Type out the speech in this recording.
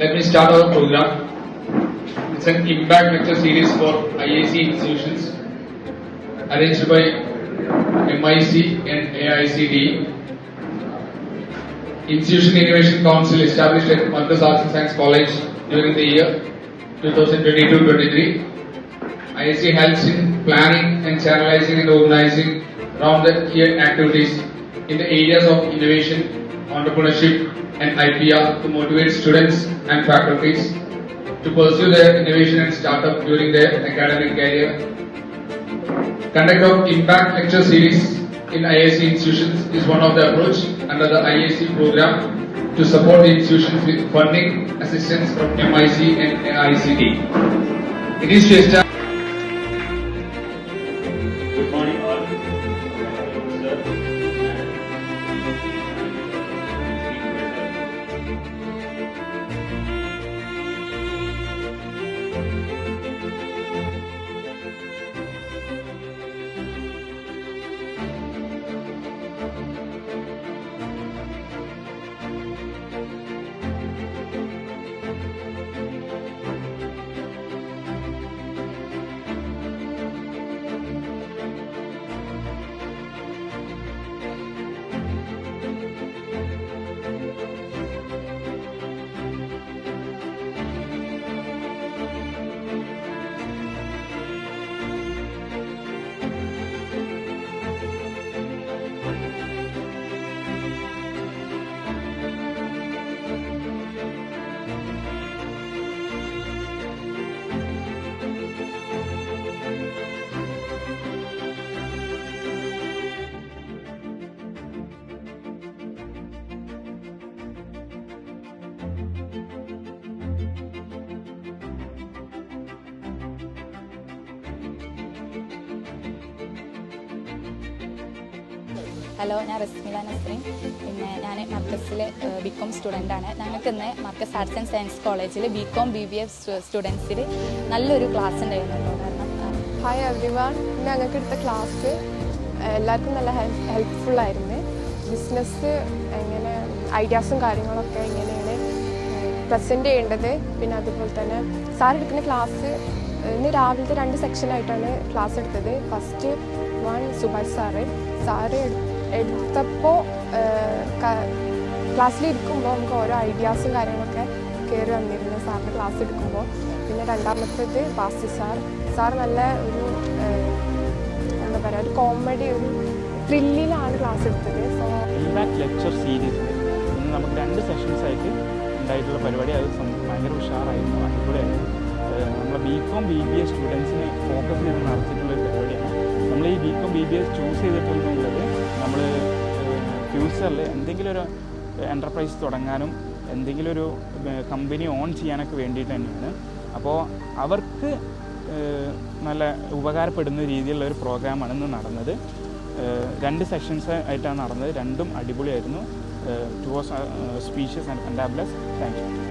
Let me start our program. It's an impact lecture series for IAC institutions arranged by MIC and AICD. Institution Innovation Council established at Marcus Arts and Science College during the year 2022-23. IAC helps in planning and channelizing and organizing round-the-year activities in the areas of innovation, entrepreneurship, and IPR to motivate students and faculties to pursue their innovation and startup during their academic career. Conduct of impact lecture series in IAC institutions is one of the approach under the IAC program to support the institutions with funding assistance from MIC and AICD. It is to establish. Good morning all. Hello, ഞാൻ റസ്മില നസ്രീൻ. ഞാൻ മർക്കസിലെ BCom സ്റ്റുഡൻ്റാണ്. ഞങ്ങൾക്ക് ഇന്ന് Markaz arts and science കോളേജിൽ BCom BBA സ്റ്റുഡൻസിൽ നല്ലൊരു class ഉണ്ടായിരുന്നു. കാരണം hi everyone, ഞങ്ങൾക്ക് എടുത്ത ക്ലാസ് എല്ലാവർക്കും നല്ല ഹെൽപ്ഫുള്ളായിരുന്നു. ബിസിനസ് എങ്ങനെ ഐഡിയാസും കാര്യങ്ങളൊക്കെ എങ്ങനെയാണ് പ്രസൻറ്റ് ചെയ്യേണ്ടത്, പിന്നെ അതുപോലെ തന്നെ സാർ എടുക്കുന്ന ക്ലാസ് ഇന്ന് രാവിലത്തെ 2 സെക്ഷനായിട്ടാണ് ക്ലാസ് എടുത്തത്. ഫസ്റ്റ് വൺ സുഭാഷ് സാറ് എടുത്തപ്പോൾ ക്ലാസ്സിലിരിക്കുമ്പോൾ നമുക്ക് ഓരോ ഐഡിയാസും കാര്യങ്ങളൊക്കെ കയറി വന്നിരുന്നു സാറിൻ്റെ ക്ലാസ് എടുക്കുമ്പോൾ. പിന്നെ രണ്ടാമത്തേത് ബാസി സാർ നല്ല ഒരു എന്താ പറയുക, ഒരു കോമഡി, ഒരു ത്രില്ലിലാണ് ക്ലാസ് എടുത്തത്. സോ ഇമ്പാക്ട് ലെക്ചർ സീരീസ് ഇന്ന് നമുക്ക് 2 സെഷൻസ് ആയിട്ട് ഉണ്ടായിട്ടുള്ള പരിപാടി. അത് ഭയങ്കര ഉഷാറായിരുന്നു, അടിപൊളിയായിരുന്നു. നമ്മൾ ബികോം BBA സ്റ്റുഡൻസിനെ ഫോക്കസ് ചെയ്ത് നടത്തിയിട്ടുള്ളൊരു പരിപാടിയാണ്. നമ്മൾ ഈ ബികോം BBA ചൂസ് ചെയ്തിട്ടുള്ളത് നമ്മൾ ഫ്യൂച്ചറിൽ എന്തെങ്കിലും ഒരു എൻ്റർപ്രൈസ് തുടങ്ങാനും എന്തെങ്കിലും ഒരു കമ്പനി ഓൺ ചെയ്യാനൊക്കെ വേണ്ടിയിട്ട് തന്നെയാണ്. അപ്പോൾ അവർക്ക് നല്ല ഉപകാരപ്പെടുന്ന രീതിയിലുള്ള ഒരു പ്രോഗ്രാമാണ് ഇന്ന് നടന്നത്. 2 സെഷൻസ് ആയിട്ടാണ് നടന്നത്. രണ്ടും അടിപൊളിയായിരുന്നു. 2 speeches and fantabulous. Thank U.